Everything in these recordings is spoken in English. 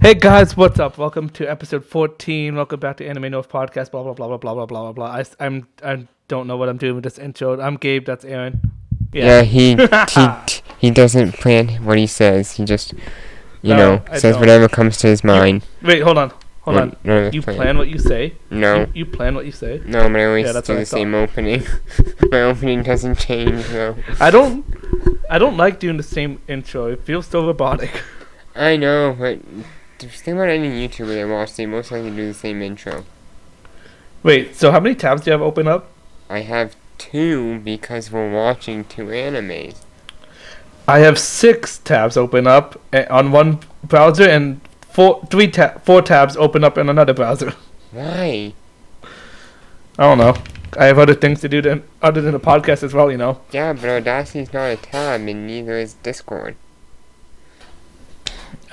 Hey guys, what's up? Welcome to episode 14. Welcome back to Anime North Podcast. Blah blah blah blah blah blah blah blah blah. I don't know what I'm doing with this intro. I'm Gabe. That's Aaron. Yeah, he doesn't plan what he says. He just says whatever comes to his mind. Wait, hold on. You plan. plan what you say? No. You plan what you say? No, but I always that's do what I the same thought. opening. My opening doesn't change though. I don't like doing the same intro. It feels so robotic. I know, but just think about any YouTuber I watch. They most likely do the same intro. Wait, so how many tabs do you have open up? I have 2 because we're watching 2 animes. I have 6 tabs open up on one browser and 4 tabs open up in another browser. Why? I don't know. I have other things to do other than the podcast as well, you know. Yeah, but Audacity's not a tab, and neither is Discord.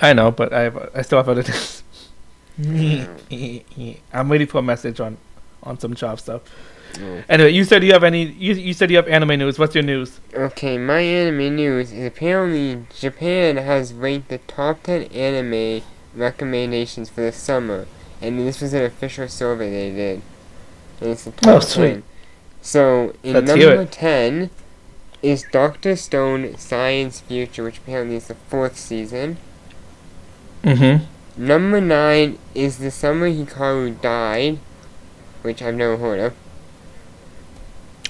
I know, but I still have other things. I'm waiting for a message on some job stuff. Oh. Anyway, you said you have you said you have anime news. What's your news? Okay, my anime news is apparently Japan has ranked the top 10 anime recommendations for the summer, and this was an official survey they did. And it's the top 10. So, in number 10 is Dr. Stone Science Future, which apparently is the 4th season. Mm-hmm. Number 9 is The Summer Hikaru Died, which I've never heard of.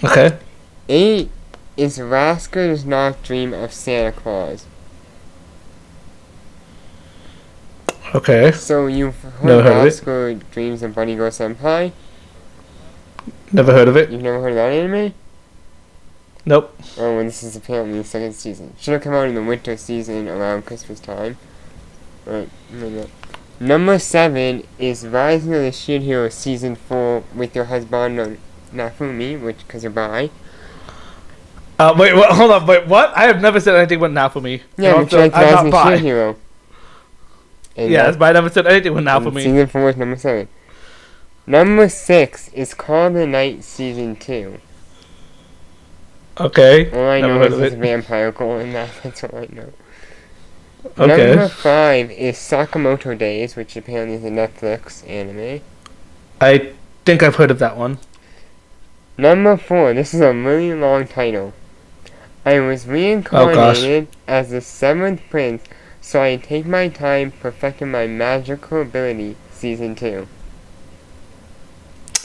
Okay. 8 is Rascal Does Not Dream of Santa Claus. Okay. So you've heard Rascal Dreams of Bunny Girl Senpai? Never heard of it. You've never heard of that anime? Nope. Oh, well, this is apparently the 2nd season. Should have come out in the winter season around Christmas time. Right. Number 7 is Rising of the Shield Hero Season 4 with your husband Nafumi, because you're bi. Wait, hold on. Wait, what? I have never said anything about Nafumi. Yeah, but you like Rising of the Shield Hero. Yes, but I never said anything with Nafumi. Season 4 is number 7. Number 6 is Call of the Night Season 2. Okay. All I know is there's a vampire girl in that. That's all I know. Okay. Number 5 is Sakamoto Days, which apparently is a Netflix anime. I think I've heard of that one. Number 4, this is a really long title. I was reincarnated as the 7th prince, so I take my time perfecting my magical ability, Season 2.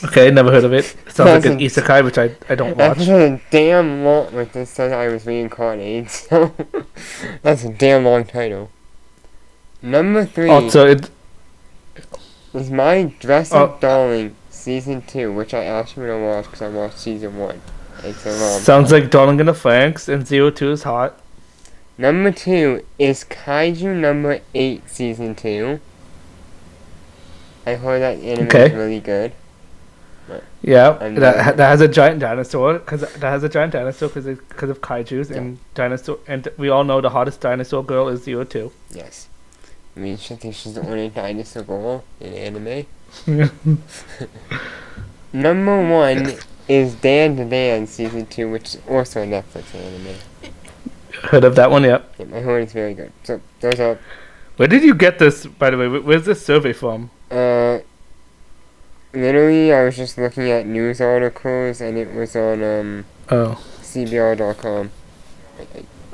Okay, never heard of it. Sounds like an isekai, which I don't watch. That's a damn long... Like, this says I was reincarnated, so... That's a damn long title. Number 3 is My Dress-Up Darling, Season 2, which I actually want to watch because I watched Season 1. Sounds like Darling in the Franxx, and 02 is hot. Number 2 is Kaiju Number 8, Season 2. I heard that anime is really good. Yeah, that has a giant dinosaur because of kaijus and dinosaur, and we all know the hottest dinosaur girl is 02. Yes, I mean, I think she's the only dinosaur girl in anime. Number 1 is Dan to Dan Season 2, which is also a Netflix anime. Heard of that one? Yep. Yeah, I heard it's very good. So those are. Where did you get this, by the way? Where's this survey from? Literally, I was just looking at news articles, and it was on, CBR.com.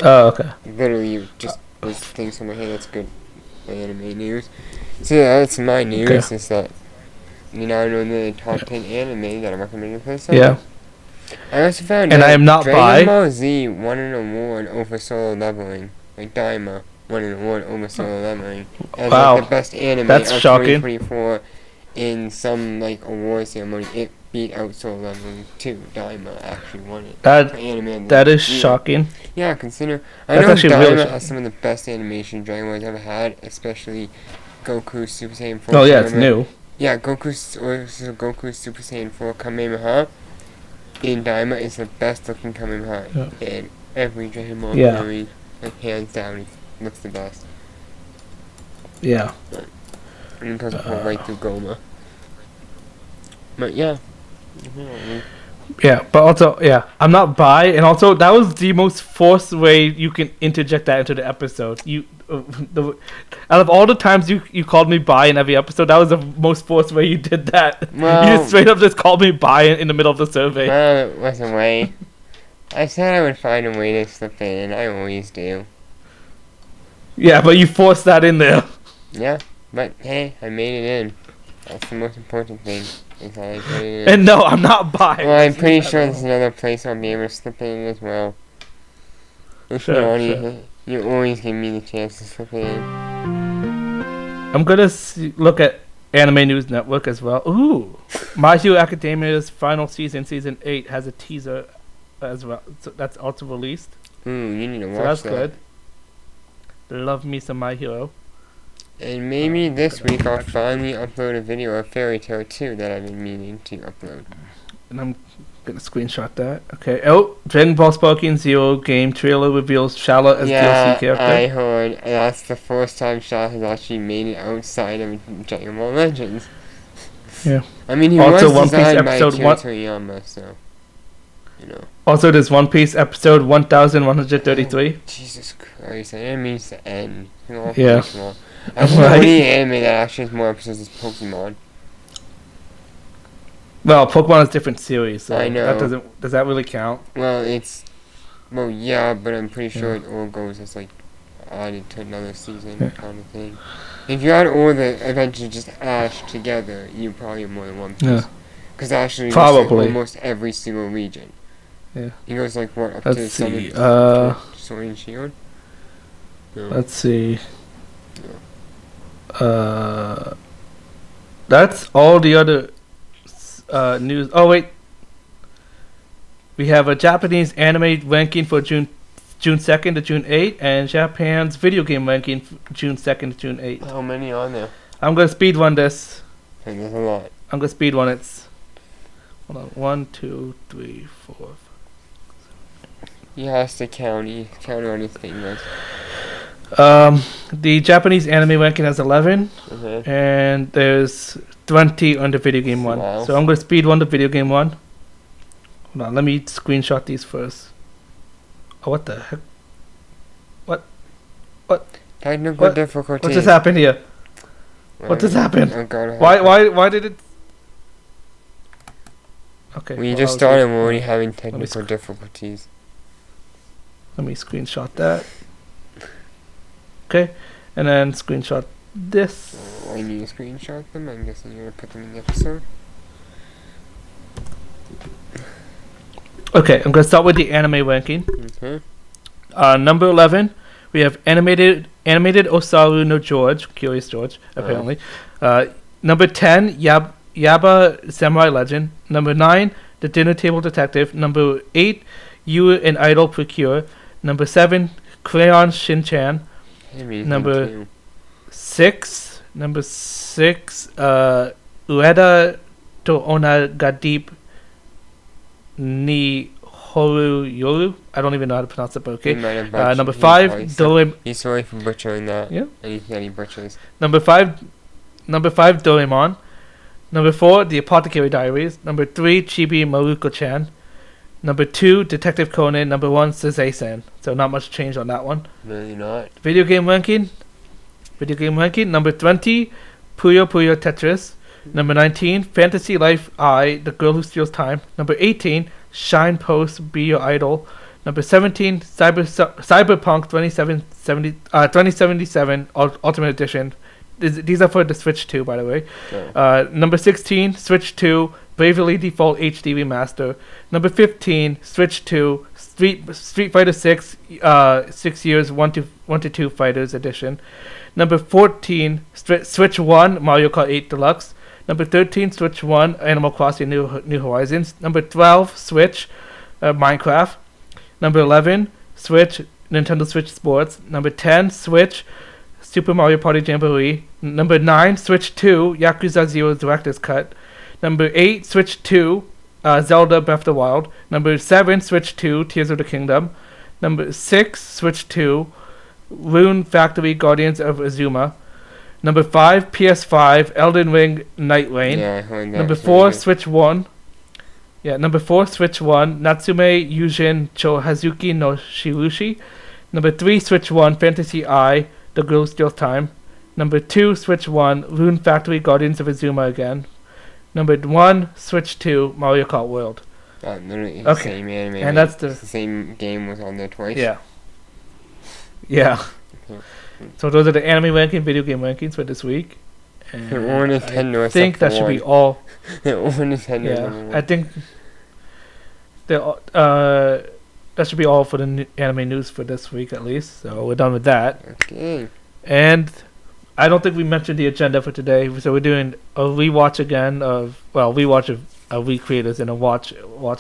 Oh, okay. Literally, just was thinking something, hey, that's good anime news. So yeah, that's my news, is that, I know the top 10 anime that I'm recommending for this summer. Yeah. I also found and I am not Dragon Ball Z won an award over Solo Leveling. Like, Daima won an award over Solo Leveling. As like, the best anime that's of shocking. 2024. In some awards ceremony, it beat out Solo Leveling 2. Daima actually won it. That is shocking. Yeah, consider. That's know actually Daima really has some of the best animation Dragon Ball's ever had, especially Goku Super Saiyan 4. Oh yeah, it's new. Yeah, Goku Super Saiyan 4 Kamehameha in Daima is the best looking Kamehameha in every Dragon Ball movie. Like, hands down, it looks the best. Yeah. And it doesn't go right through Goma. But yeah. Yeah, but also, yeah, I'm not bi, and also that was the most forced way you can interject that into the episode. Out of all the times you called me bi in every episode, that was the most forced way you did that. Well, you just straight up just called me bi in the middle of the survey. Well, it was a way. I said I would find a way to slip it in. I always do. Yeah, but you forced that in there. Yeah, but hey, I made it in. That's the most important thing. Is that I put it in. And no, I'm not bi. Well, I'm pretty sure there's another place I'll be able to slip it in as well. Sure. You always give me the chance to slip it in. I'm gonna look at Anime News Network as well. Ooh, My Hero Academia's final season, season 8, has a teaser as well. So that's also released. Ooh, you need to watch So that's that. good. Love me some My Hero. And maybe this week I'll finally upload a video of Fairy Tail 2 that I've been meaning to upload. And I'm gonna screenshot that. Okay. Oh, Dragon Ball Sparking Zero game trailer reveals Shala as DLC character. I heard that's the first time Shala has actually made it outside of Dragon Ball Legends. Yeah. I mean, he Also, was One Piece designed by episode Akira Toriyama, so, you know. Also, there's One Piece episode 1133. Jesus Christ, I didn't mean to end. Yeah. I don't know any anime that actually has more episodes as Pokemon. Well, Pokemon is a different series, so I know. Does that really count? Well, yeah, but I'm pretty sure it all goes as, like, added to another season kind of thing. If you add all the adventures just Ash together, you probably have more than one piece. Yeah. Because Ash goes Probably. to almost every single region. Yeah. He goes, like, what, up Let's to see. Sword and Shield? No. Let's see. That's all the other news. Oh wait, we have a Japanese anime ranking for June 2nd to June 8th, and Japan's video game ranking June 2nd to June 8th. How many on there? I'm gonna speed run this. And there's a lot. I'm gonna speed run it. Hold on. 1, 2, 3, 4. He has to count. He counted on his fingers. The Japanese anime ranking has 11, Okay. and there's 20 on the video game one. Wow. So I'm gonna speed run the video game one. Hold on, let me screenshot these first. Oh, what the heck? Technical difficulty. What just happened here? What just happened? Oh God, Why did it? Okay. We well, just started. We're already having technical difficulties. Let me screenshot that. Okay, and then screenshot this. I need to screenshot them. I'm guessing you're gonna put them in the episode. Okay, I'm gonna start with the anime ranking. Okay. Number 11, we have animated Osaru no George, Curious George, apparently. Number 10, Yaba Samurai Legend. Number 9, The Dinner Table Detective. Number 8, You and Idol Procure. Number 7, Crayon Shin-chan. Number 6, Ueda to Onagadip ni Horu Yoru. I don't even know how to pronounce it, but okay. Number 5, Doraemon. He's sorry for butchering that. Yeah. Anything that he butchers. Number 5, Doraemon. Number 4, The Apothecary Diaries. Number 3, Chibi Maruko-chan. Number 2, Detective Conan. Number 1, Sazay-san. So not much change on that one. Really not. Video game ranking. Number 20, Puyo Puyo Tetris. Number 19, Fantasy Life I, The Girl Who Steals Time. Number 18, Shine Post, Be Your Idol. Number 17, Cyberpunk 2077 Ultimate Edition. These are for the Switch 2, by the way. Oh. Number 16, Switch 2, Bravely Default HD Remaster. Number 15, Switch 2, Street Fighter 6, 6 years 1 to 2 Fighters Edition. Number 14, Switch 1, Mario Kart 8 Deluxe. Number 13, Switch 1, Animal Crossing New Horizons. Number 12, Switch, Minecraft. Number 11, Switch, Nintendo Switch Sports. Number 10, Switch, Super Mario Party Jamboree. Number 9, Switch 2, Yakuza 0 Director's Cut. Number 8, Switch 2, Zelda Breath of the Wild. Number 7, Switch 2, Tears of the Kingdom. Number 6, Switch 2, Rune Factory Guardians of Azuma. Number 5, PS5, Elden Ring Night Rain. Yeah, I heard that. Number 4, Switch 1, Yeah, number 4, Switch 1, Natsume Yujin Cho Hazuki no Shirushi. Number 3, Switch 1, Fantasy Eye, The Girl Steals Time. Number 2, Switch 1, Rune Factory, Guardians of Azuma again. Number 1, Switch 2, Mario Kart World. Literally Okay. same anime. And that's the same game was on there twice. Yeah. Yeah. Okay. So those are the anime ranking, video game rankings for this week. And Or Nintendo. I think that should be all. Or Nintendo. Yeah, I think that should be all for the anime news for this week at least. So we're done with that. Okay. And I don't think we mentioned the agenda for today. So we're doing a rewatch again of rewatch of recreators and a watch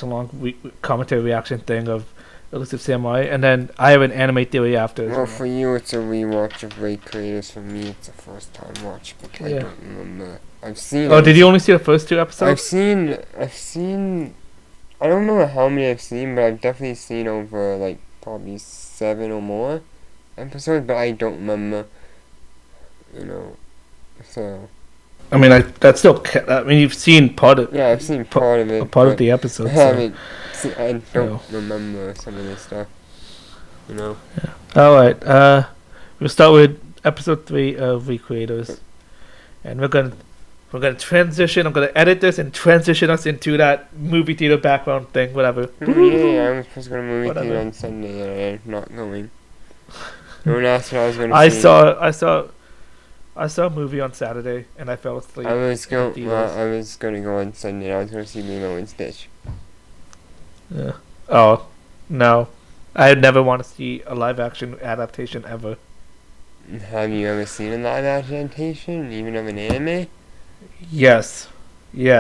along commentary reaction thing of Elusive Samurai, and then I have an anime theory after. Well, for you it's a rewatch of recreators. For me it's a first time watch because I don't remember. I've seen. Oh, did you only see the first 2 episodes? I've seen. I don't know how many I've seen, but I've definitely seen over like probably 7 or more episodes, but I don't remember. So. I mean, you've seen part of. Yeah, I've seen part of it. Part of the episode. I don't remember some of this stuff. Yeah. All right. We'll start with episode 3 of Recreators, and we're gonna transition. I'm gonna edit this and transition us into that movie theater background thing, whatever. Yeah, I was supposed to go to movie theater on Sunday, and I'm not going. No one asked what I was going to see. I saw a movie on Saturday and I fell asleep. I was going to go on Sunday. I was going to see Lilo and Stitch. Yeah. Oh, no. I never want to see a live action adaptation ever. Have you ever seen a live action adaptation, even of an anime? Yes. They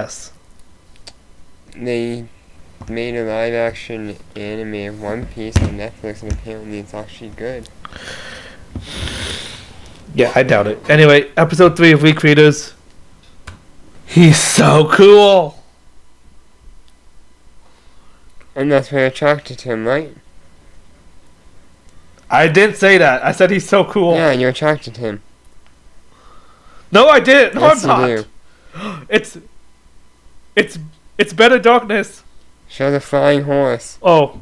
made a live action anime of One Piece on Netflix, and apparently it's actually good. Yeah, I doubt it. Anyway, episode 3 of Recreators. He's so cool! And that's why you're attracted to him, right? I didn't say that. I said he's so cool. Yeah, you're attracted to him. No, I didn't. No, yes, I'm you not. It's Better Darkness. Show the flying horse. Oh,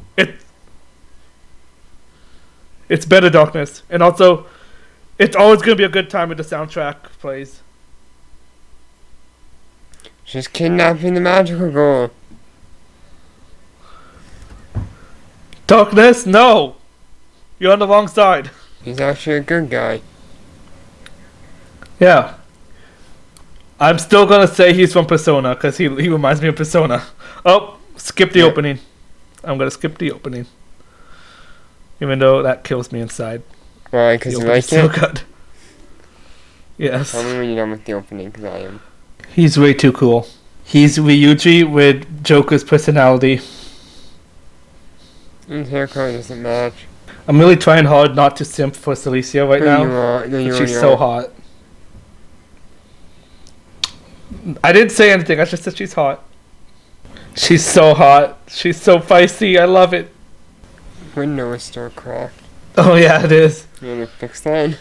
it's Better Darkness. And also, it's always going to be a good time when the soundtrack plays. She's kidnapping the magical girl. Darkness? No! You're on the wrong side. He's actually a good guy. Yeah. I'm still going to say he's from Persona, because he reminds me of Persona. Oh, skip the opening. I'm going to skip the opening. Even though that kills me inside. Why? Because you like so it? Good. Yes. Tell me when you're done with the opening, because I am. He's way too cool. He's Ryuji with Joker's personality. His hair color doesn't match. I'm really trying hard not to simp for Celicia right now. You are. No, you she's so hot. I didn't say anything. I just said she's hot. She's so hot. She's so feisty. I love it. Window is still cracked. Oh yeah, it is. You want to fix that?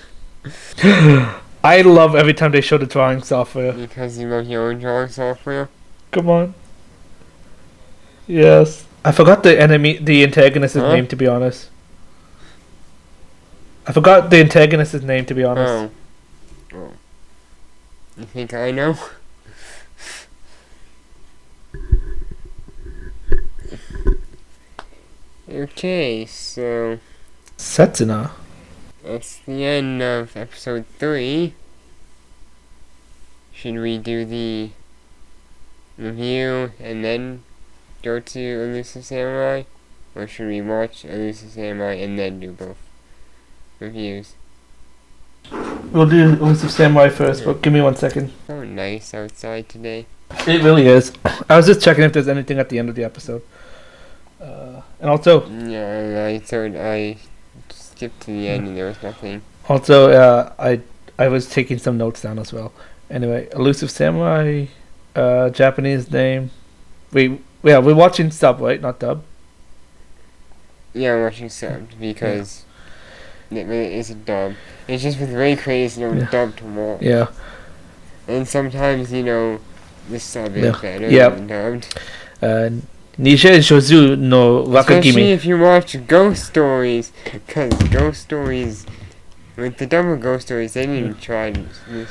I love every time they show the drawing software. Because you love your own drawing software? Come on. Yes. I forgot the antagonist's name, to be honest. I forgot the antagonist's name, to be honest. Oh. You think I know? Okay, so... Setsuna. That's the end of episode 3. Should we do the review and then go to Elusive Samurai? Or should we watch Elusive Samurai and then do both reviews? We'll do Elusive Samurai first, but give me 1 second. So nice outside today. It really is. I was just checking if there's anything at the end of the episode. And also... Yeah, I skipped to the end and there was nothing. Also, I was taking some notes down as well. Anyway, Elusive Samurai, Japanese name. We're watching sub, right? Not dub? Yeah, I'm watching subbed because it really is a dub. It's just with recreators, dubbed more. Yeah. And sometimes, the sub is better than dubbed. Nije Jozu no Especially Wakagimi. if you watch Ghost Stories, because Ghost Stories, with the double Ghost Stories, they didn't even try to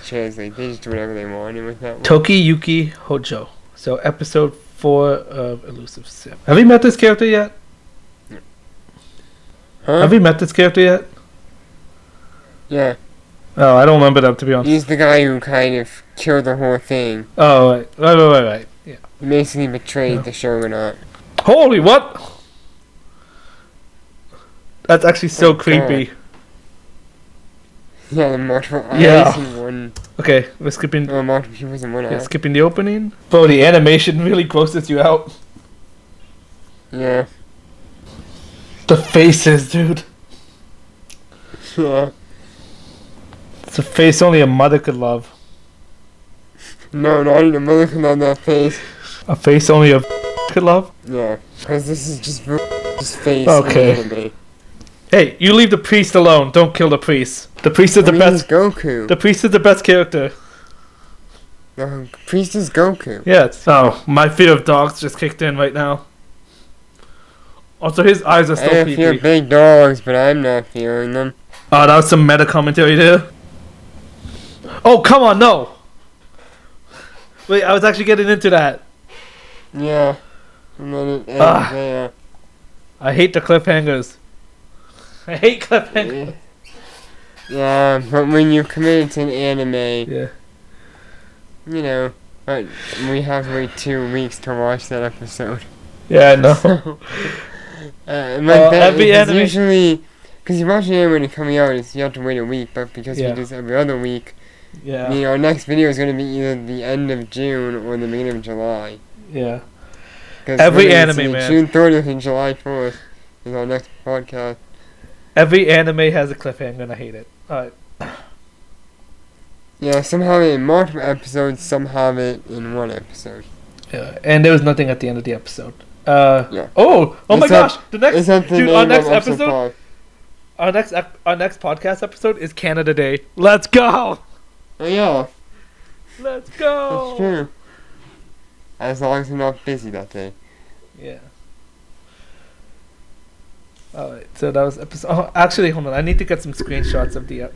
translate. They just do whatever they wanted with that one. Toki Yuki Hojo. So episode 4 of Elusive Samurai. Have you met this character yet? Huh? Have you met this character yet? Yeah. Oh, I don't remember that, to be honest. He's the guy who kind of killed the whole thing. Oh, right. Yeah. He basically betrayed the shogunate. Holy, what? That's actually so creepy. Yeah, the multiple eyes Yeah. in one. Okay, we're skipping. Oh, multiple people's in one eye. Skipping the opening. Bro, the animation really grosses you out. Yeah. The faces, dude. Yeah. It's a face only a mother could love. No, not even a mother can love that face. A face only a could love? Yeah, because this is just face Okay. in the anime. Hey, you leave the priest alone. Don't kill the priest. The priest is the He's best. Goku. The priest is the best character. The priest is Goku. Yeah. Oh, my fear of dogs just kicked in right now. Also, his eyes are so I creepy. feel big dogs, but I'm not feeling them. Oh, that was some meta commentary there. Oh, come on, no. Wait, I was actually getting into that. Yeah. And then it ends Ah. there. I hate the cliffhangers. I hate cliffhangers. Yeah, but when you're committed to an anime, Yeah. you know, but we have to wait 2 weeks to watch that episode. Yeah, I know. Like that, every it's anime- usually, because you watch an anime when it's coming out, you have to wait a week, but because Yeah. we do this every other week, Yeah. our next video is going to be either the end of June or the beginning of July. Yeah. 'Cause Every literally, anime, it's man. June 30th and July 4th is our next podcast. Every anime has a cliffhanger and I hate it. Alright. Yeah, some have it in multiple episodes, some have it in one episode. Yeah. And there was nothing at the end of the episode. Yeah. Oh my Is that- gosh! The next Is that the dude, name our of next episode episode, 5? our next podcast episode is Canada Day. Let's go! Oh yeah, Let's go! that's true. As long as we're not busy that day. Yeah. Alright, so that was episode. Oh, actually, hold on. I need to get some screenshots of the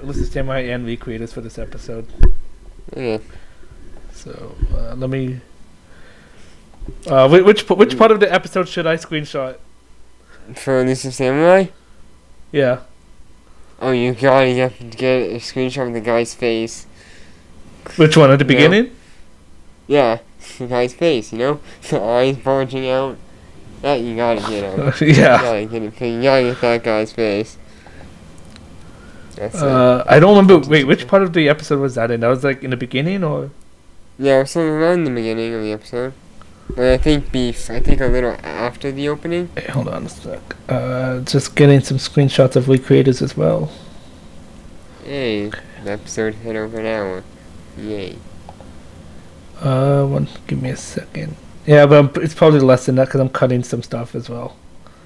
Elusive Samurai and recreators for this episode. Okay. So let me. Which part of the episode should I screenshot? For Elusive Samurai? Yeah. Oh, you gotta get a screenshot of the guy's face. Which one at the No. beginning? Yeah, the guy's face, you know? The eyes bulging out. That you gotta get him. You Yeah. gotta get it. You gotta get that guy's face. That's it. I don't remember. Wait, which part of the episode was that in? That was like in the beginning, or? Yeah, something around the beginning of the episode. But I think a little after the opening. Hey, hold on a sec. Just getting some screenshots of recreators as well. Hey, the episode hit over an hour. Yay. Give me a second. Yeah, but it's probably less than that because I'm cutting some stuff as well.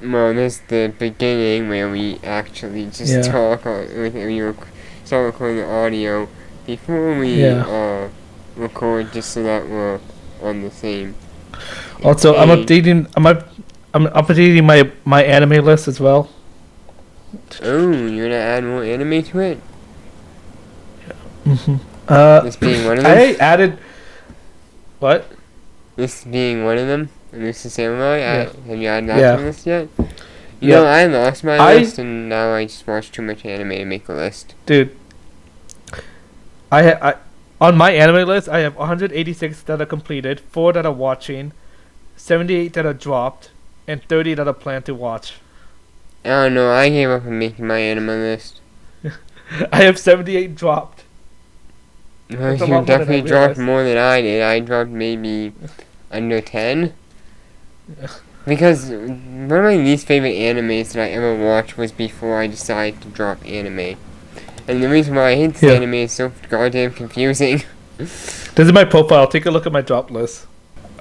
Well, there's the beginning where we actually just Yeah. talk, start recording the audio before we Yeah. record, just so that we're on the same. Also, I'm page. I'm updating my anime list as well. Oh, you're gonna add more anime to it? Mm-hmm. This being one of them? I added. What? This being one of them? Elusive Samurai? Yeah. Have you added that Yeah. to the list yet? You Yeah. know, I lost my I- list, and now I just watch too much anime to make a list. Dude, I on my anime list, I have 186 that are completed, 4 that are watching, 78 that are dropped, and 30 that are planned to watch. I don't know, I gave up on making my anime list. I have 78 dropped. Well, That's a you lot more than I definitely dropped realized. more than I did. I dropped maybe under 10. Because one of my least favorite animes that I ever watched was before I decided to drop anime. And the reason why I hate this Yeah. anime is so goddamn confusing. This is my profile. Take a look at my drop list.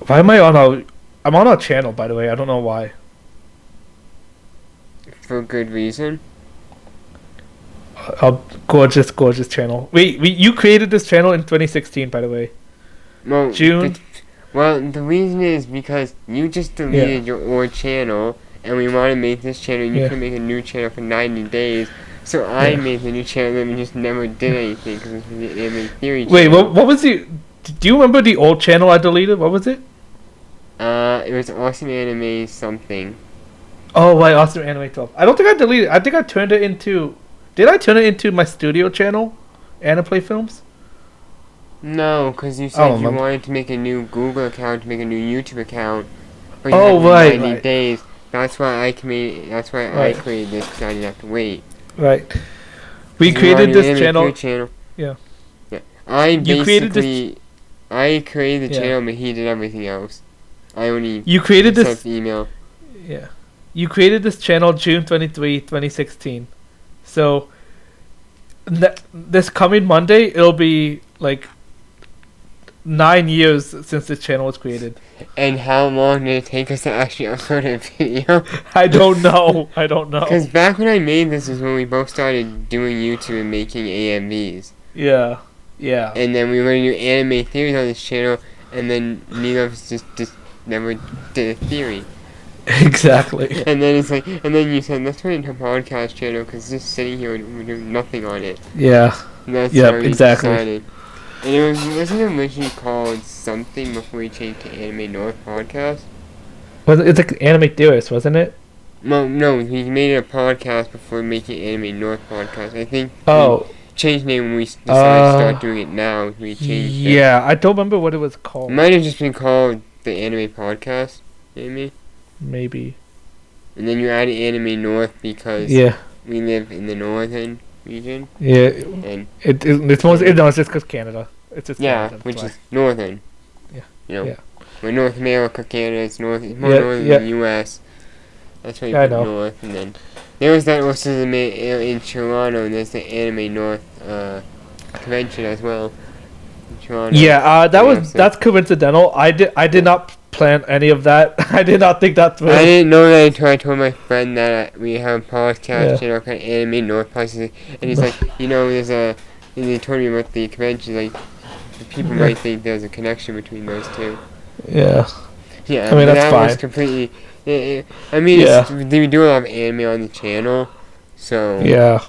Why am I on our? I'm on our channel, by the way. I don't know why. For good reason. Our gorgeous channel. Wait, you created this channel in 2016, by the way. Well, June? Well, the reason is because you just deleted your old channel, and we want to make this channel, and you can make a new channel for 90 days. So I made the new channel and just never did anything because it was the anime theory channel. Wait, what was the... Do you remember the old channel I deleted? What was it? It was Awesome Anime something. Oh, right, Awesome Anime 12. I don't think I deleted it. I think I turned it into... Did I turn it into my studio channel? Aniplay Films? No, because you said you wanted to make a new Google account, to make a new YouTube account. But you had 90 days. That's why I created this, because I didn't have to wait. Right. We created this channel. Yeah. I created the channel, but he did everything else. I only sent the email. Yeah. You created this channel June 23, 2016. So, this coming Monday, it'll be like 9 years since this channel was created. And how long did it take us to actually upload a video? I don't know. Because back when I made this is when we both started doing YouTube and making AMVs. Yeah. And then we were going to do anime theories on this channel, and then neither of us just never did a theory. Exactly. And then it's like, and then you said, let's turn it into a podcast channel, because just sitting here, we're doing nothing on it. Yeah. And that's how we decided. And wasn't it originally called something before we changed to Anime North Podcast? It's like Anime Theorist, wasn't it? No, we made it a podcast before making Anime North Podcast. I think we changed name when we decided to start doing it now. We changed it. Yeah, I don't remember what it was called. It might have just been called the Anime Podcast, maybe. And then you added Anime North because we live in the northern region. Yeah. And it's mostly it's just because Canada. It's just Canada, which is northern. Yeah. We're North America, Canada. It's more northern than the U.S. That's why you put North. And then there was that also in Toronto, and there's the Anime North convention as well. In Toronto. Yeah, that's coincidental. I did not plan any of that. I did not think that through. I didn't know that until I told my friend that we have a podcast channel called Anime North Podcast, and he's like, there's a. And they told me about the convention, like, people might think there's a connection between those two. Yeah. Yeah, I mean, that's that fine. was completely. We do a lot of anime on the channel, so. Yeah.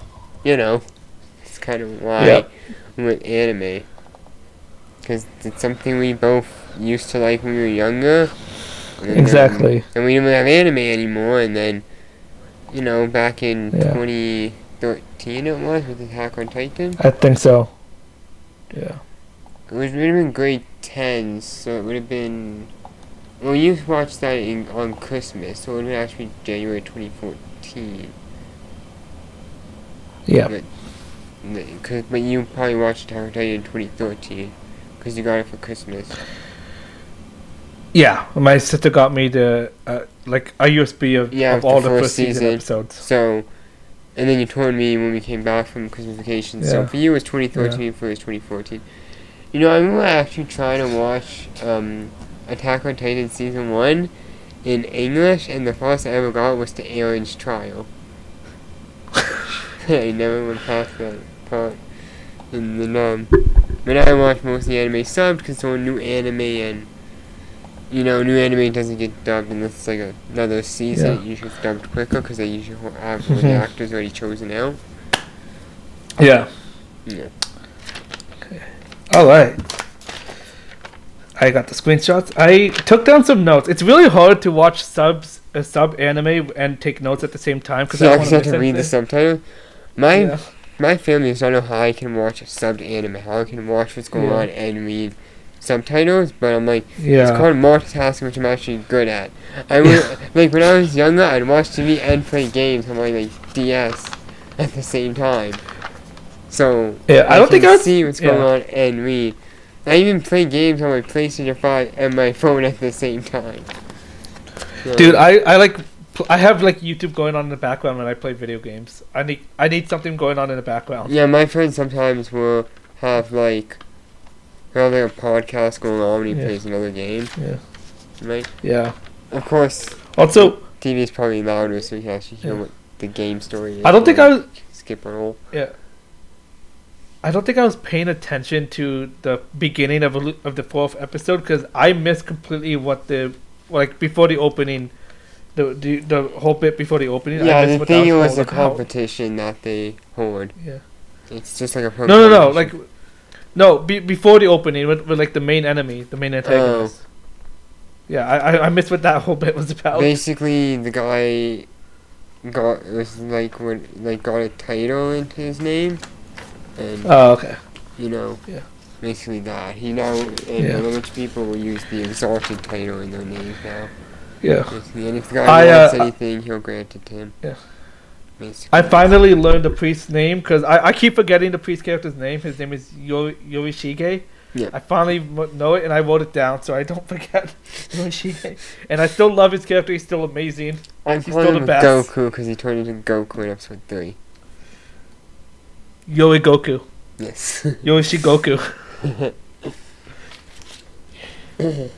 It's kind of why we went anime. Because it's something we both used to like when we were younger. Exactly. And we didn't have anime anymore, and then, back in 2013 it was with Attack on Titan. I think so. Yeah. It would have been grade 10, so it would have been. Well, you watched that on Christmas, so it would have actually been January 2014. Yeah. But you probably watched Attack on Titan in 2013, because you got it for Christmas. Yeah, my sister got me the a USB of all the first season episodes. So, and then you told me when we came back from Christmas vacation. Yeah. So for you it was 2013, for you it was 2014. I remember actually trying to watch Attack on Titan Season 1 in English, and the first I ever got was the Alien's Trial. I never went past that part. And then, but I watched mostly anime subbed, because it's on new anime, and new anime doesn't get dubbed unless it's like another season. It usually gets dubbed quicker, because they usually have all the actors already chosen out. Yeah. Yeah. Okay. Alright. I got the screenshots. I took down some notes. It's really hard to watch sub anime and take notes at the same time, because I have to read the subtitle. My family does not know how I can watch a subbed anime, how I can watch what's going on and read subtitles, but I'm like, it's called multitasking, which I'm actually good at. Like when I was younger, I'd watch TV and play games on my DS at the same time. So I don't think I see what's going on and read. I even play games on my PlayStation 5 and my phone at the same time. So. Dude, I have YouTube going on in the background when I play video games. I need something going on in the background. Yeah, my friend sometimes will have a podcast going on when he plays another game. Yeah. Right? Yeah. Of course. Also, TV is probably louder, so you can actually hear what the game story is. I don't think I was... Skip roll. Yeah. I don't think I was paying attention to the beginning of the fourth episode because I missed completely what the before the opening, the whole bit before the opening. Yeah, I missed the what thing that was a all about. competition that they hold. Yeah. It's just like a pro No, competition. before the opening with like the main enemy, the main antagonist. Yeah, I missed what that whole bit was about. Basically, the guy got a title into his name, and Okay. yeah, basically that he now and which people will use the exalted title in their names now. Yeah. Basically, and if the guy wants anything, he'll grant it to him. Yeah. Basically. I finally learned the priest's name because I keep forgetting the priest character's name. His name is Yorishige. Yeah. I finally know it and I wrote it down so I don't forget Yorishige. And I still love his character. He's still amazing. I'm He's still the best. Goku because he turned into Goku in episode 3. Yoi Goku. Yes. Yoshi-Goku. Goku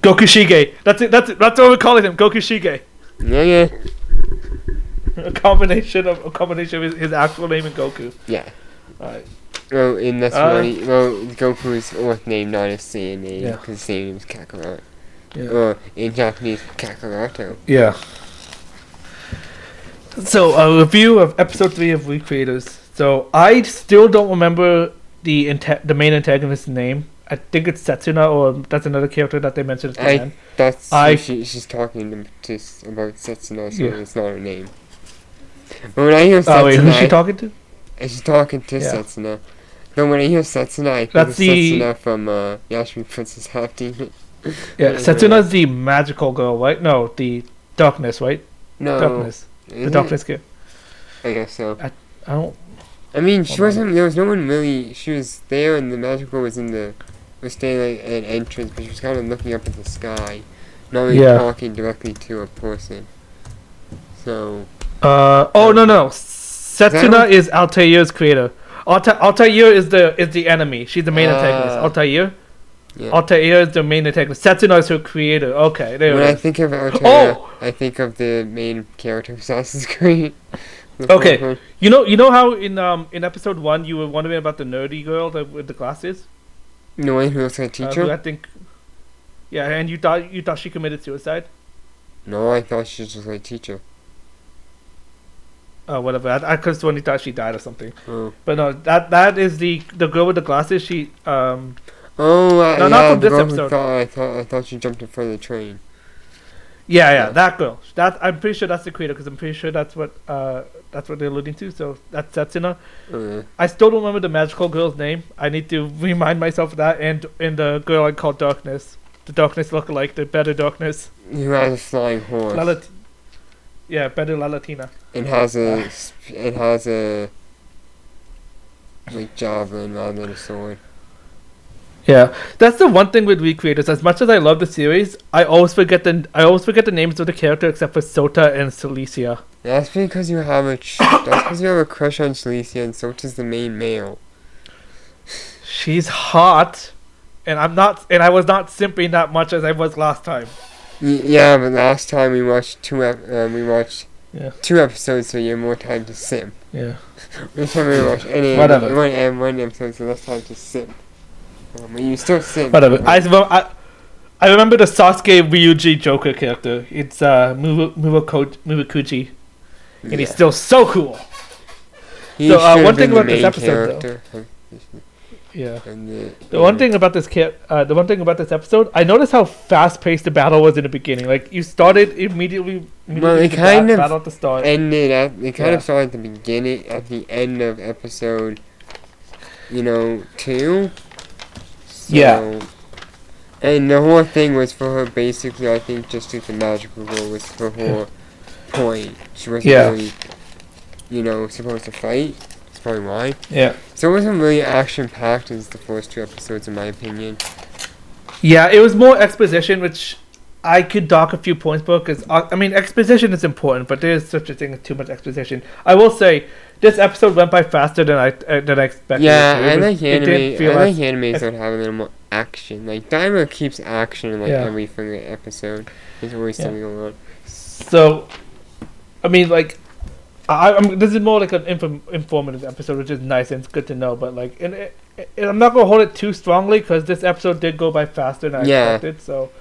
Shige. That's it. That's what we're calling him. Goku Shige. Yeah. A combination of his actual name and Goku. Yeah. Alright. Well, and that's Goku's Earth name, not his Saiyan name, because his Saiyan name is Kakarot. Yeah. Or in Japanese, Kakaroto. Yeah. So, a review of episode 3 of Recreators. So, I still don't remember the main antagonist's name. I think it's Setsuna, or that's another character that they mentioned at the end. She's talking about Setsuna, so it's not her name. But when I hear Setsuna... Oh, wait, who's she talking to? She's talking to Setsuna. But when I hear Setsuna, I think it's Setsuna from Yashimi Princess Half Demon. Yeah, Setsuna's the magical girl, right? No, the darkness, right? No. Darkness. The darkness girl. I guess so. I don't... I mean, there was no one really... She was there and the magical was staying at an entrance, but she was kind of looking up at the sky. Not really talking directly to a person. So... no. Setsuna is Altair's creator. Altair is the enemy. She's the main antagonist. Altair? Yeah. Altair is the main antagonist. Setsuna is her creator. Okay, there When I think of Altair, I think of the main character of Assassin's Creed. Okay. You know how in episode 1 you were wondering about the nerdy girl with the glasses? No one who looks like a teacher? I think... Yeah, and you thought she committed suicide? No, I thought she was just like a teacher. Oh, whatever. I could have sworn he thought she died or something. Oh. But no, that is the girl with the glasses. She not from this episode. I thought she jumped in front of the train. Yeah, that girl. I'm pretty sure that's the creator because I'm pretty sure that's what they're alluding to. So that's Setsuna. I still don't remember the magical girl's name. I need to remind myself of that and the girl I called Darkness. The Darkness lookalike, the better Darkness. Who has a flying horse. Better Lalatina. It has a like javelin rather than a sword. Yeah, that's the one thing with Recreators. As much as I love the series, I always forget the names of the character except for Sota and Celicia. That's because you have a crush on Celicia, and Sota's the main male. She's hot, and I was not simping that much as I was last time. Yeah, but last time we watched two episodes, so you have more time to simp. Yeah. This time we watched one episode, so less time to simp. But you still simp. Whatever. Right? I remember the Sasuke Ryuji Joker character. It's Murokuji, and he's still so cool. One thing about this episode, though. Yeah. The one thing about this episode, I noticed how fast-paced the battle was in the beginning. Like you started immediately. Well, it kind of battle at the start. Ended at. It kind of started at the beginning, at the end of episode. 2. So, yeah. And the whole thing was for her. Basically, I think just like the magical girl was her whole point. She wasn't really, supposed to fight. That's probably why. Yeah. So it wasn't really action-packed as the first 2 episodes, in my opinion. Yeah, it was more exposition, which I could dock a few points for, because, exposition is important, but there is such a thing as too much exposition. I will say, this episode went by faster than I expected. Yeah, I like animes that have a little more action. Like, Daima keeps action in, every episode. There's always something going on. So, This is more like an informative episode, which is nice and it's good to know. But like, and I'm not gonna hold it too strongly because this episode did go by faster than I expected. So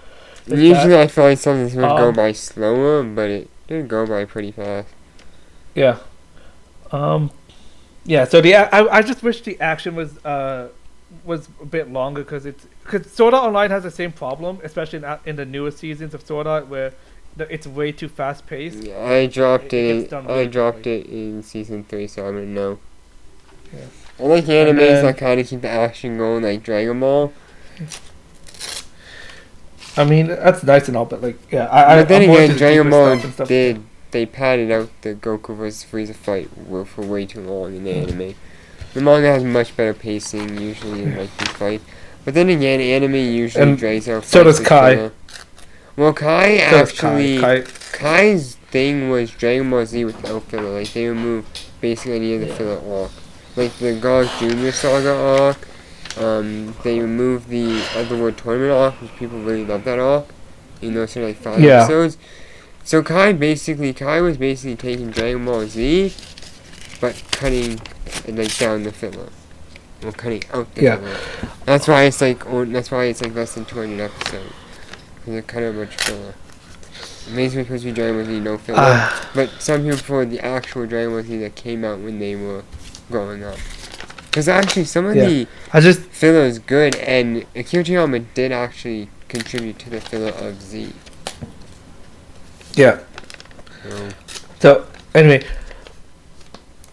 usually I feel like something's gonna go by slower, but it did go by pretty fast. Yeah. Yeah. So I just wish the action was a bit longer because Sword Art Online has the same problem, especially in the newer seasons of Sword Art where it's way too fast paced. Yeah, I dropped it in season 3, so I don't know. Yeah. I like animes that kind of keep the action going, like Dragon Ball. I mean, that's nice and all, but like, yeah. But then again, Dragon Ball they padded out the Goku vs. Frieza fight for way too long in the anime. The manga has much better pacing usually in like these fights. But then again, anime usually drags out. So does Kai. Well, Kai's thing was Dragon Ball Z without filler. Like, they removed basically any of the filler arc. Like, the God Junior Saga arc, they removed the Otherworld Tournament arc, which people really love that arc. You know, it's only like 5 episodes. So Kai was basically taking Dragon Ball Z, but cutting, like, down the filler. Or cutting out the filler. That's why it's like less than 200 episodes. Because it cut out much filler. Basically supposed to be Dragon Ball Z, no filler. But some people prefer the actual Dragon Ball Z that came out when they were growing up. Because actually some of the filler is good, and Akira Toriyama did actually contribute to the filler of Z. Yeah. So anyway,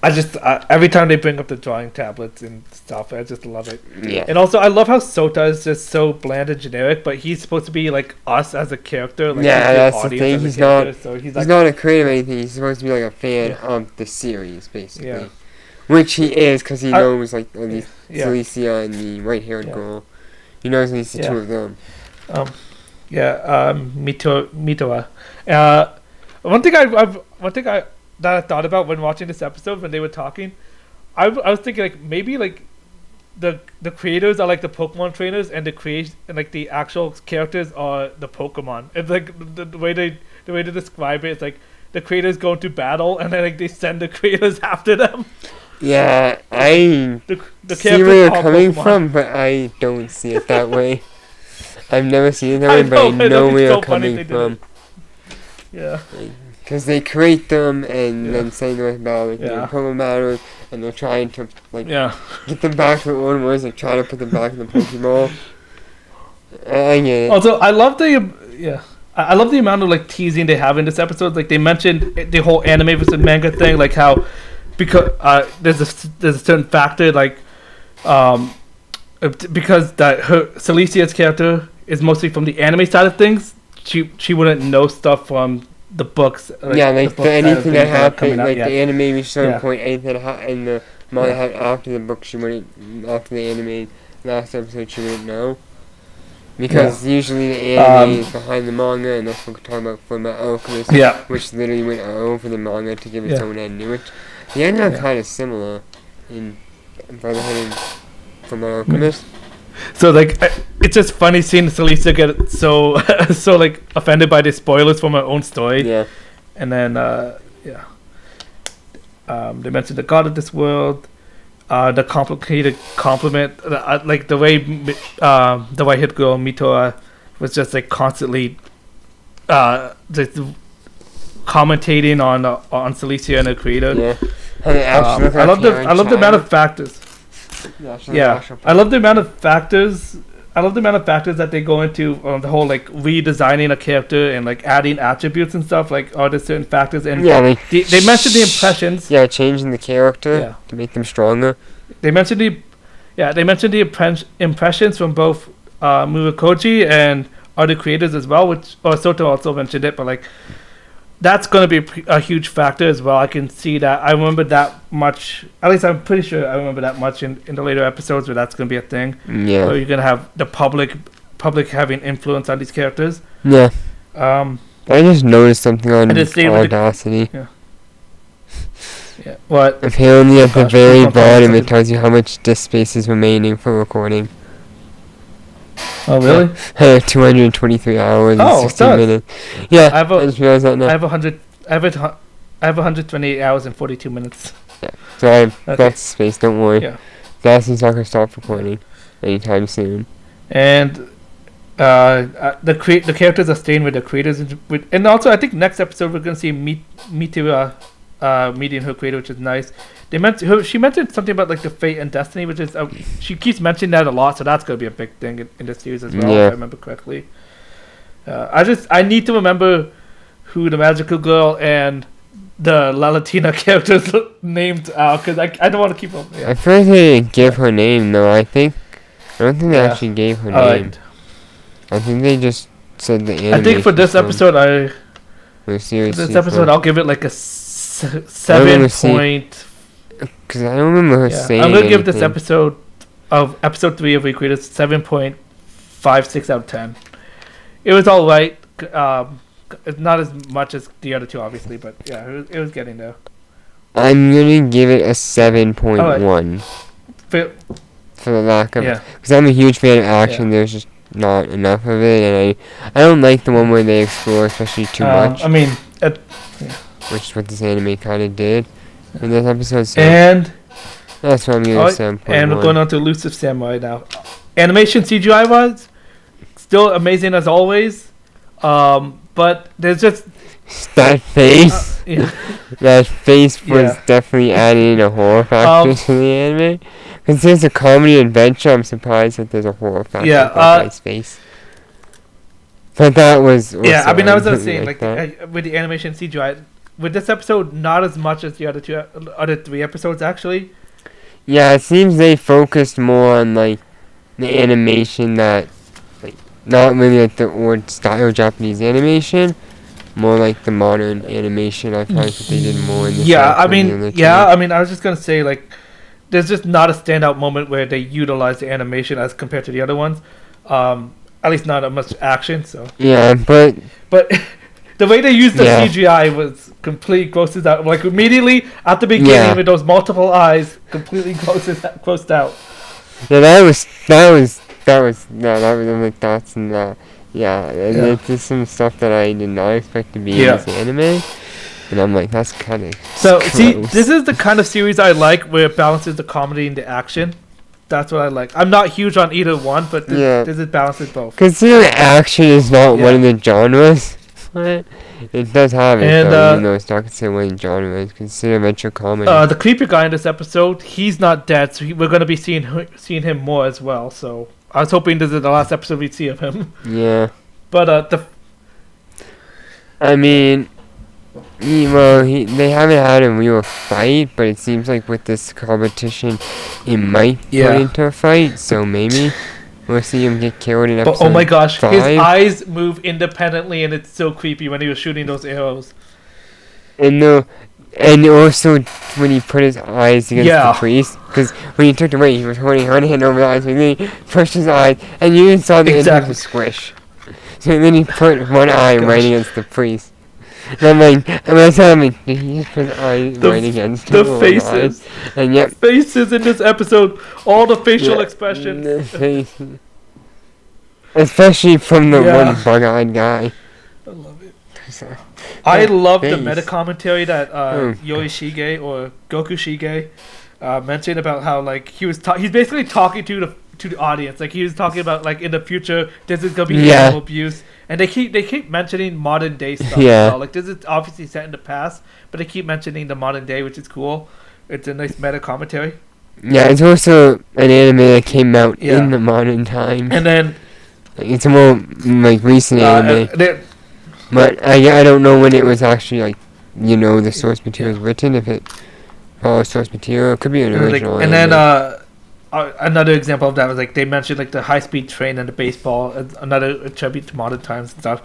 every time they bring up the drawing tablets and stuff, I just love it. Yeah. And also, I love how Sota is just so bland and generic, but he's supposed to be like us as a character. Like, that's the thing. He's not a creator or anything. He's supposed to be like a fan of the series, basically. Yeah. Which he is, because he knows like at least Celicia and the white-haired girl. He knows at least the two of them. Mitoa. One thing that I thought about when watching this episode when they were talking, I was thinking like maybe like the creators are like the Pokemon trainers and the actual characters are the Pokemon. It's like the way they describe it is like the creators go into battle and then like they send the creators after them. Yeah, I the see where you're coming from, but I don't see it that way. I've never seen it that way, but I know where you're coming from. Yeah. Because they create them and then send them about like Pokemon battles, and they're trying to like get them back to the old ones, like trying to put them back in the Pokeball. I get it. Also, I love the amount of like teasing they have in this episode. Like they mentioned the whole anime versus manga thing, like how because there's a certain factor like because Celicia's character is mostly from the anime side of things. She wouldn't know stuff from the books. Like anything that happened, like the anime reached a certain point, anything that happened in the manga happened after the book, she wouldn't, after the anime last episode, she wouldn't know. Because usually the anime is behind the manga, and that's what we're talking about for my Alchemist, which literally went over the manga to give its own ending, which the ending are kind of similar in Brotherhood and from my Alchemist. So like it's just funny seeing Celicia get so like offended by the spoilers from her own story. Yeah. And then they mentioned the god of this world, the complicated compliment, like the way the white-haired girl Mitoa was just like constantly just commentating on Celicia and her creator. Yeah. I love the amount of factors. I love the amount of factors. That they go into the whole like redesigning a character and like adding attributes and stuff. Like, are there certain factors? And they mentioned the impressions. Yeah, changing the character to make them stronger. They mentioned the impressions from both Murakoji and other creators as well. Which Soto also mentioned it, but like that's going to be a huge factor as well. I can see that. I remember that much. At least I'm pretty sure I remember that much in the later episodes where that's going to be a thing. Yeah. Where you're going to have the public having influence on these characters. Yeah. I just noticed something on Audacity. Yeah. What? Apparently at the very bottom it tells you how much disk space is remaining for recording. Oh really? 223 hours and 16 minutes. Yeah, I just realized that now. I have I have 128 hours and 42 minutes. So I have Okay. lots of space, don't worry. Yeah. That's not gonna stop recording anytime soon. And the characters are staying with the creators, and also I think next episode we're gonna see Mitu meeting her creator, which is nice. She mentioned something about like the fate and destiny, which is she keeps mentioning that a lot, so that's gonna be a big thing in the series as well, if I remember correctly. I need to remember who the magical girl and the La Latina characters named are, because I don't want to keep them. Yeah. I feel like they didn't give her name though. I don't think they actually gave her name. Right. I think they just said the animation. I think for this episode, I'll give it like a 7 point. Because I don't remember her saying I'm gonna give anything. this episode 3 of Recreators 7.56 out of 10. It was all right. It's not as much as the other two, obviously, but yeah, it was getting there. I'm gonna give it a 7.1. For the lack of, Yeah. because I'm a huge fan of action. Yeah. There's just not enough of it, and I don't like the one where they explore especially too much. I mean, Which is what this anime kind of did in this episode. So and that's why I'm giving it 7.1. and we're going on to Elusive Samurai now. Animation CGI wise, still amazing as always. But there's just that face. Yeah. That face was Yeah. definitely adding a horror factor to the anime. Because there's a comedy adventure, I'm surprised that there's a horror factor to that guy's face. But that was also, I mean, I was just saying, like like that. with the animation CGI, with this episode, not as much as the other 3 episodes actually. Yeah, it seems they focused more on like the animation that, like, not really like the old style Japanese animation, more like the modern animation. I find that they did more in this. I mean, I was just gonna say, like, there's just not a standout moment where they utilize the animation as compared to the other ones. At least not as much action. So yeah, but the way they used the CGI was completely grosses out. Like immediately at the beginning with those multiple eyes, completely grossed out. Yeah, that was my thoughts and that. Yeah, it's just some stuff that I did not expect to be in this anime. And I'm like, that's kind of so gross. See, this is the kind of series I like where it balances the comedy and the action. That's what I like. I'm not huge on either one, but this is balances both. Considering action is not one of the genres, but it does have it, though, even though it's not considered one of the genres. Consider adventure comedy. The creepy guy in this episode, he's not dead, so we're going to be seeing him more as well. So I was hoping this is the last episode we'd see of him. Yeah. But I mean, they haven't had a real fight, but it seems like with this competition, it might turn into a fight. So maybe we'll see him get killed in episode 5. Oh my gosh, his eyes move independently, and it's so creepy when he was shooting those arrows. And also when he put his eyes against the priest, because when he took the away, he was holding one hand over the eyes, and then he pushed his eyes, and you even saw the end of the squish. So then he put one eye right against the priest. And I'm like, did he just put his eyes right against the faces? And faces in this episode, all the facial expressions. The faces. Especially from the one bug-eyed guy. I love it. I love the meta commentary that Yoshige or Goku Shige mentioned about how like he's basically talking to the audience. Like he was talking about like in the future this is gonna be animal abuse, and they keep mentioning modern day stuff. So, like this is obviously set in the past, but they keep mentioning the modern day, which is cool. It's a nice meta commentary. Yeah, it's also an anime that came out in the modern time. And then like, it's a more like recent anime. But I don't know when it was actually like, the source material was written. If it source material, it could be an original. And then another example of that was like they mentioned like the high speed train and the baseball, another tribute to modern times and stuff.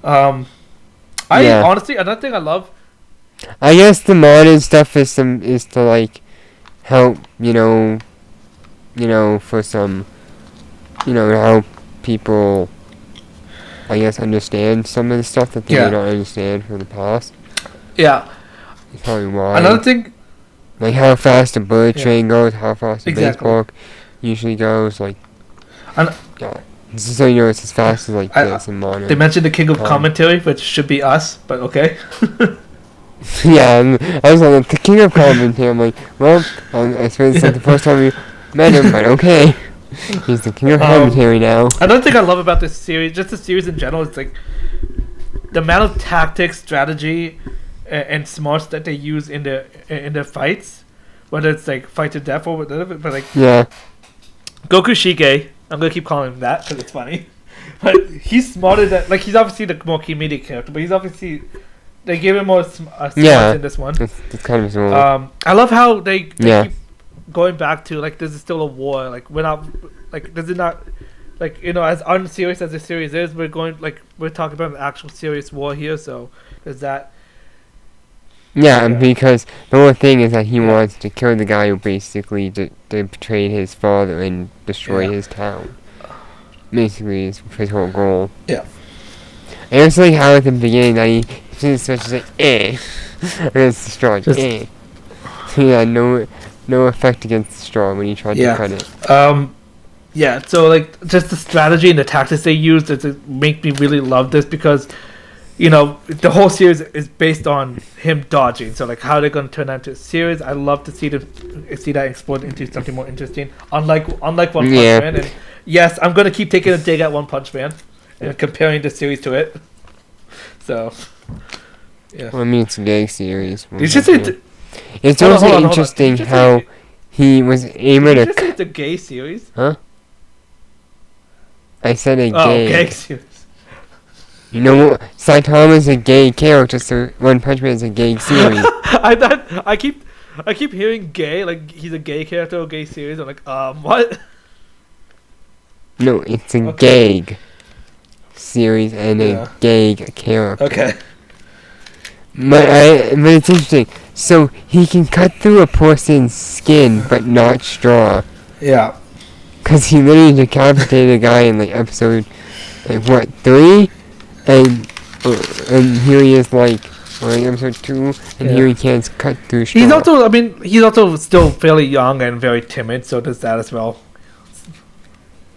Honestly, another thing I love. I guess the modern stuff is to like help for some help people. I guess understand some of the stuff that they may not understand from the past. Yeah. That's probably why. Another thing, like how fast a bullet train goes, how fast a baseball usually goes, like. So it's as fast as like this in modern. They mentioned the king of commentary, which should be us, but okay. Yeah, I was like, the king of commentary. I'm like, well, I suppose it's like the first time we met him, but okay. He's the king of commentary now. Another thing I love about this series, just the series in general, is like the amount of tactics, strategy, and smarts that they use in their fights, whether it's like fight to death or whatever. But like, Yeah. Goku Shige, I'm gonna keep calling him that because it's funny. But he's smarter than, like, he's obviously the more comedic character, but he's obviously, they give him more smarts in this one. That's kind of small. I love how they keep going back to, like, this is still a war. Like, we're not, like, this is not, like, you know, as unserious as the series is, we're talking about an actual serious war here. So there's that. Yeah, because the whole thing is that he wants to kill the guy who basically betrayed his father and destroy his town. Basically, is his whole goal. Yeah. And it's like how at the beginning that he switches like, and it's destroyed, He had no effect against the straw when he tried to cut it. Yeah, so, like, just the strategy and the tactics they used to make me really love this because, you know, the whole series is based on him dodging. So, like, how they're going to turn that into a series, I love to see that explode into something more interesting. Unlike One Punch Man. And yes, I'm going to keep taking a dig at One Punch Man and comparing the series to it. So, yeah. Well, I mean, it's a gay series. It's also interesting how he was able to... Did you just say it's a gay series? Huh? I said a gay. Oh, gay series. You know, Saitama's a gay character, so One Punch Man is a gay series. I keep hearing gay, like he's a gay character or gay series. I'm like, what? No, it's a gag series and a gag character. Okay. But it's interesting. So he can cut through a person's skin, but not straw. Yeah. Cause he literally decapitated a guy in like episode, like what, 3? And here he is like episode 2, and here he can't cut through straw. He's also still fairly young and very timid, so does that as well.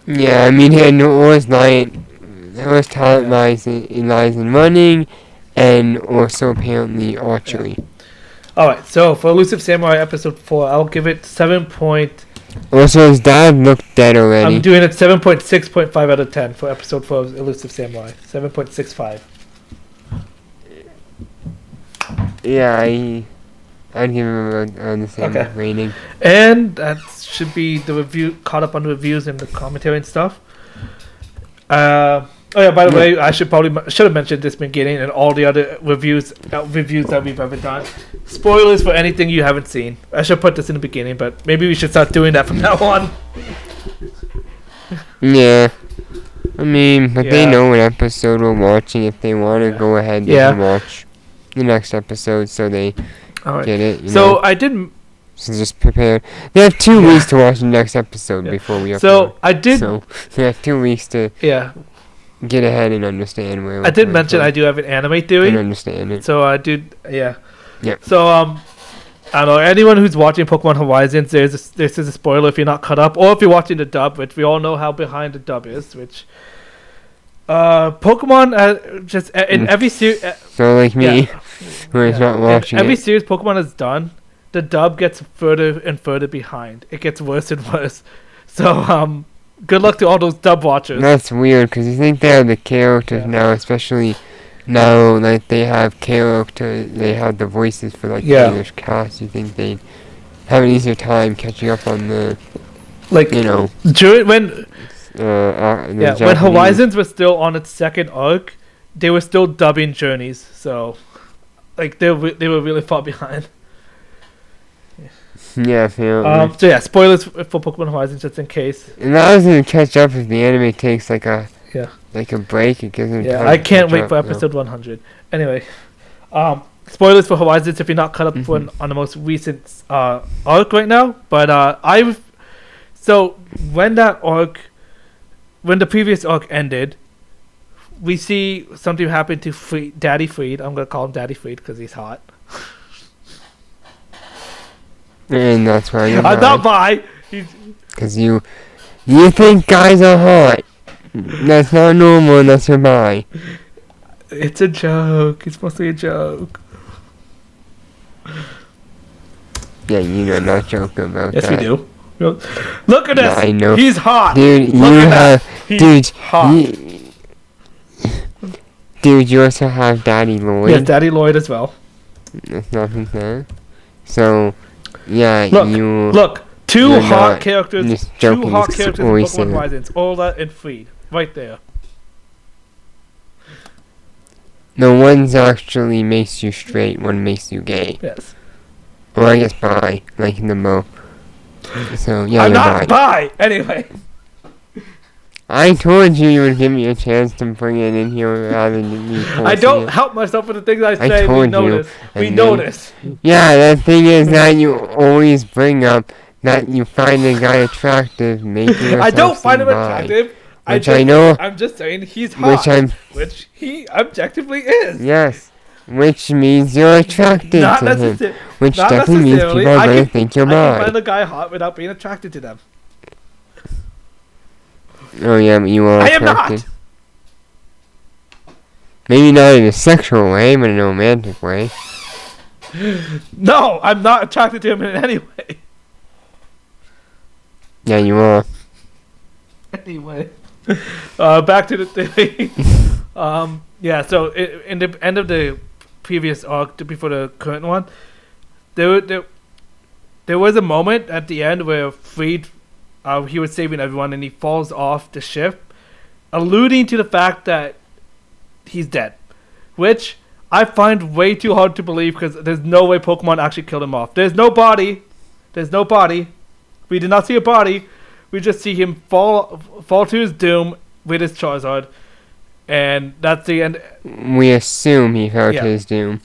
Yeah, I mean, he had his talent lies in running, and also apparently archery. Yeah. Alright, so for Elusive Samurai episode 4, I'll give it 7. Also, his dad looked dead already. I'm doing it 7.6.5 out of 10 for episode 4 of Elusive Samurai. 7.65. Yeah, I'd give him the same rating. And that should be the review, caught up on the reviews and the commentary and stuff. By the way, I should have mentioned this beginning and all the other reviews that we've ever done. Spoilers for anything you haven't seen. I should put this in the beginning, but maybe we should start doing that from now on. Yeah. I mean, but they know what episode we're watching if they want to go ahead and watch the next episode, so they get it. You know? I didn't. So just prepare. They have 2 weeks to watch the next episode before we upload. So they have 2 weeks to get ahead and understand where. I did mention I do have an anime theory. And understand it. So I do, yeah. Yep. So I don't know, anyone who's watching Pokemon Horizons, this is a spoiler if you're not caught up, or if you're watching the dub, which we all know how behind the dub is. Which Pokemon just in every series. So like me, who is not watching every series Pokemon has done, the dub gets further and further behind. It gets worse and worse. So good luck to all those dub watchers. That's weird because you think they have the characters now, especially now that they have they have the voices for like the English cast. You think they'd have an easier time catching up on the during when Horizons was still on its second arc, they were still dubbing Journeys. So like they were really far behind. Yeah, apparently. So spoilers for Pokemon Horizons just in case. And that was gonna catch up if the anime takes like a break. It gives them time I can't wait for episode 100. Anyway, spoilers for Horizons if you're not caught up on the most recent arc right now. But when the previous arc ended, we see something happen to Daddy Freed. I'm gonna call him Daddy Freed because he's hot. And that's why you're I'm not bi. Because you think guys are hot. That's not normal unless you're bi. It's a joke. It's mostly a joke. Yeah, you're not joking about Yes, that. we do. Look at this. Yeah, I know. He's hot. Dude, Look you at have... that. He's Dude, hot. Dude, you also have Daddy Lloyd. Yes, Daddy Lloyd as well. That's nothing there. So, yeah, Look, two you're hot not characters. just Two joking, hot it's characters in always Pokemon saying it. Horizons. Ola and Freed. Right there. No, one's actually makes you straight, one makes you gay. Yes. Or I guess bi, like in the mo. So, yeah, I'm you're not bi! Anyway. I told you would give me a chance to bring it in here rather than me forcing I don't it. help myself with the things I say. told We you, notice. We and notice. Yeah, the thing is that you always bring up that you find a guy attractive, making yourself I don't find him seem bi. attractive. Which I know. I'm just saying he's hot. Which he objectively is. Yes. Which means you're attracted Not to him. necessarily. Which Not definitely means necessarily. people are going to think you're I can bi. find a guy hot without being attracted to them. Oh yeah, but you are I am attracted. not. Maybe not in a sexual way, but in a romantic way. No, I'm not attracted to him in any way. Yeah, you are. Anyway, back to the thing. Yeah. So in the end of the previous arc, before the current one, there was a moment at the end where Freed, he was saving everyone and he falls off the ship, alluding to the fact that he's dead, which I find way too hard to believe because there's no way Pokemon actually killed him off. There's no body. We did not see a body. We just see him fall to his doom with his Charizard, and that's the end. We assume he fell to his doom.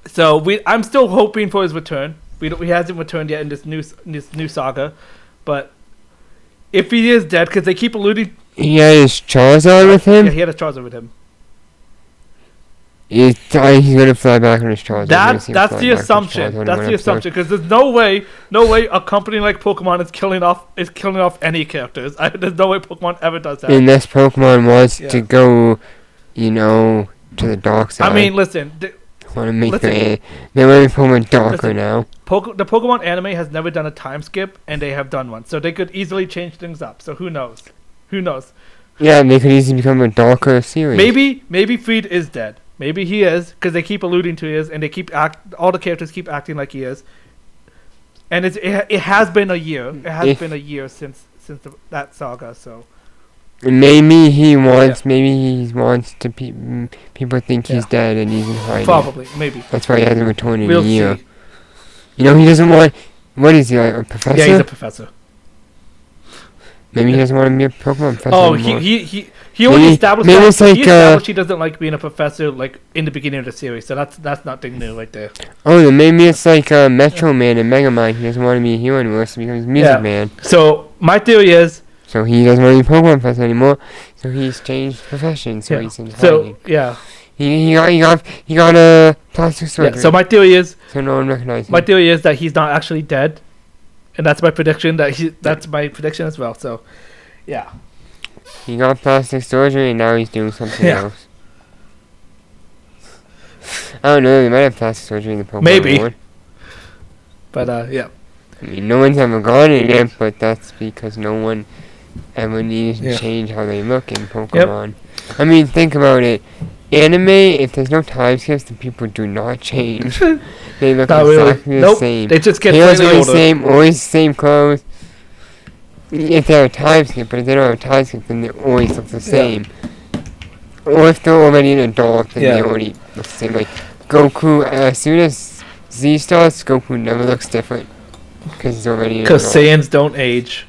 So I'm still hoping for his return. He hasn't returned yet in this new saga, but if he is dead, because they keep alluding. He had his Charizard with him? Yeah, he had a Charizard with him. He's gonna fly back on his Charizard. That's the assumption. That's the assumption, because there's no way a company like Pokemon is killing off any characters. There's no way Pokemon ever does that. Unless Pokemon wants to go, to the dark side. I mean, listen. They want to make they're making Pokemon darker now. The Pokemon anime has never done a time skip, and they have done one, so they could easily change things up. So who knows? Yeah, they could easily become a darker series. Maybe Freed is dead. Maybe he is, because they keep alluding to he is, and they all the characters keep acting like he is. And it has been a year. It has been a year since that saga. So maybe he wants to people think he's dead and he's in hiding. Probably, maybe. That's why he hasn't returned in We'll a year. see. He doesn't want. What is he, like, a professor? Yeah, he's a professor. Maybe he doesn't want to be a Pokemon professor anymore. He already established he doesn't like being a professor like in the beginning of the series, so that's nothing new right there. Oh, then maybe it's like Metro Man and Mega Man. He doesn't want to be a hero anymore, so he becomes Music Man. So my theory is. So he doesn't want to be a Pokemon professor anymore. So he's changed profession. So he's in hiding. So yeah. He got a plastic surgery. Yeah, so my theory is. So no one recognizes him. My theory is that he's not actually dead, and that's my prediction. That's my prediction as well. So, yeah. He got plastic surgery and now he's doing something else. I don't know. They might have plastic surgery in the Pokemon world. But yeah. I mean, no one's ever gone in it, but that's because no one ever needs to change how they look in Pokemon. Yep. I mean, think about it. Anime, if there's no time skips, the people do not change. They look exactly the same. They just get always older. Same, always the same clothes. If they're a time skip, but if they don't have a time skip, then they always look the same. Or if they're already an adult, then they already look the same. Like Goku, as soon as Z starts, Goku never looks different. Because he's already an adult. Because Saiyans don't age.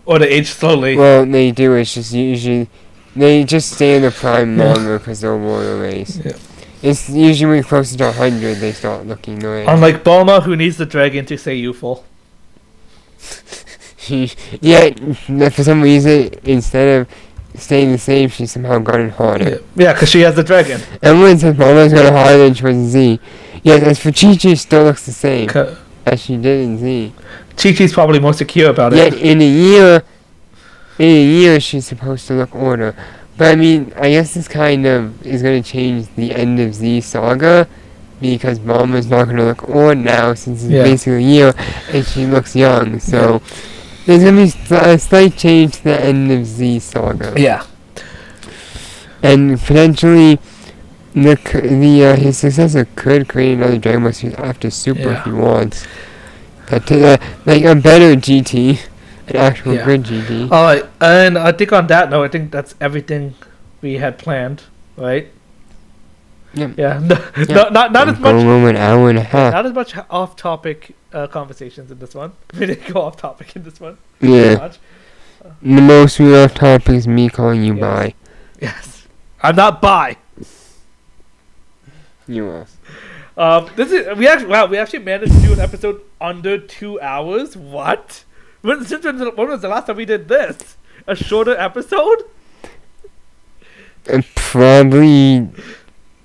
Or they age slowly. Well, they do. It's just usually... They just stay in the prime longer because they're a royal race. Yeah. It's usually when you're closer to 100, they start looking the way. Unlike Bulma, who needs the dragon to stay youthful. For some reason, instead of staying the same, she's somehow gotten harder. Yeah, because she has the dragon. Everyone says Bulma's gotten harder than she was in Z. Yeah, as for Chi-Chi, still looks the same as she did in Z. Chi-Chi's probably more secure about it. Yet in a year, she's supposed to look older. But I mean, I guess this kind of is going to change the end of Z Saga. because Mama's not going to look old now since it's Yeah. basically a year, and she looks young. So there's going to be a slight change to the end of Z Saga. Yeah. And potentially, his successor could create another Dragon Ball series after Super if he wants. Like a better GT, an actual good GT. All right, and I think on that note, I think that's everything we had planned, right? Yep. Yeah. Not as much. An hour and a half. Not as much off-topic conversations in this one. We didn't go off-topic in this one. Yeah. Much. The most we off topic is me calling you bi. Yes. I'm not bi. You are. We actually managed to do an episode under 2 hours. What? When was the last time we did this? A shorter episode? Probably,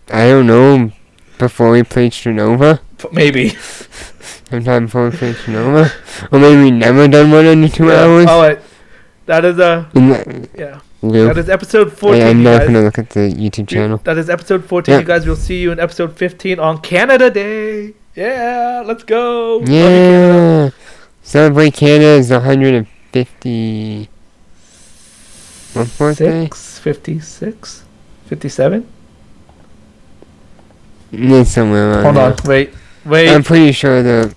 I don't know, before we played Stronova. Maybe. Sometime before we played Stronova. Or maybe we never done one under 2 hours. Alright. That is yeah. That is episode 14. I'm not going to look at the YouTube channel. That is episode 14, you guys. We'll see you in episode 15 on Canada Day. Yeah, let's go. Yeah. Celebrate Canada's 150. What birthday? 56? 57? It's somewhere around Hold on, wait. I'm pretty sure the...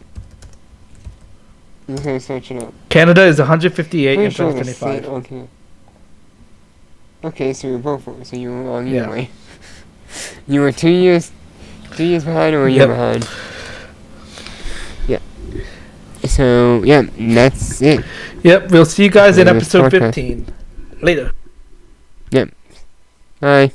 I'm going to search it up. Canada is 158 in Pretty sure 2025. Okay. Okay, so we were both wrong, so you were wrong either way. You were 2 years behind or a year behind? Yeah. So, yeah, that's it. Yep, we'll see you guys in episode 15. Later. Yep. Bye.